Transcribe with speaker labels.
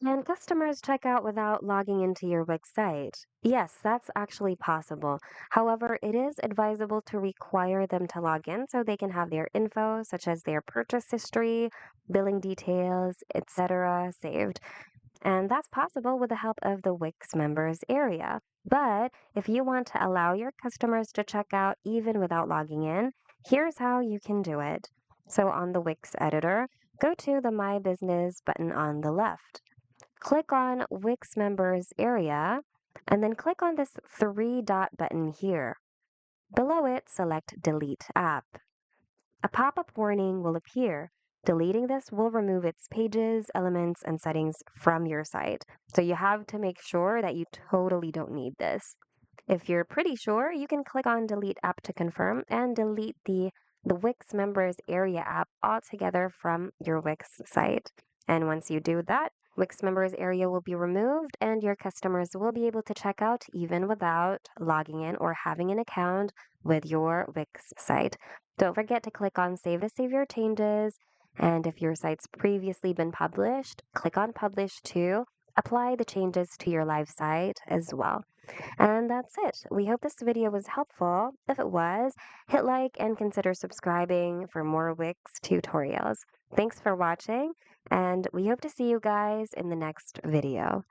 Speaker 1: Can customers check out without logging into your Wix site? Yes, that's actually possible. However, it is advisable to require them to log in so they can have their info, such as their purchase history, billing details, etc., saved. And that's possible with the help of the Wix members area. But if you want to allow your customers to check out even without logging in, here's how you can do it. So on the Wix editor, go to the My Business button on the left. Click on Wix members area and then click on this three dot button here. Below it, select Delete App. A pop-up warning will appear. Deleting this will remove its pages, elements, and settings from your site. So you have to make sure that you totally don't need this. If you're pretty sure, you can click on Delete App to confirm and delete the Wix Members Area app altogether from your Wix site. And once you do that, Wix Members Area will be removed and your customers will be able to check out even without logging in or having an account with your Wix site. Don't forget to click on Save to save your changes. And if your site's previously been published, click on Publish to apply the changes to your live site as well. And that's it. We hope this video was helpful. If it was, hit like and consider subscribing for more Wix tutorials. Thanks for watching, and we hope to see you guys in the next video.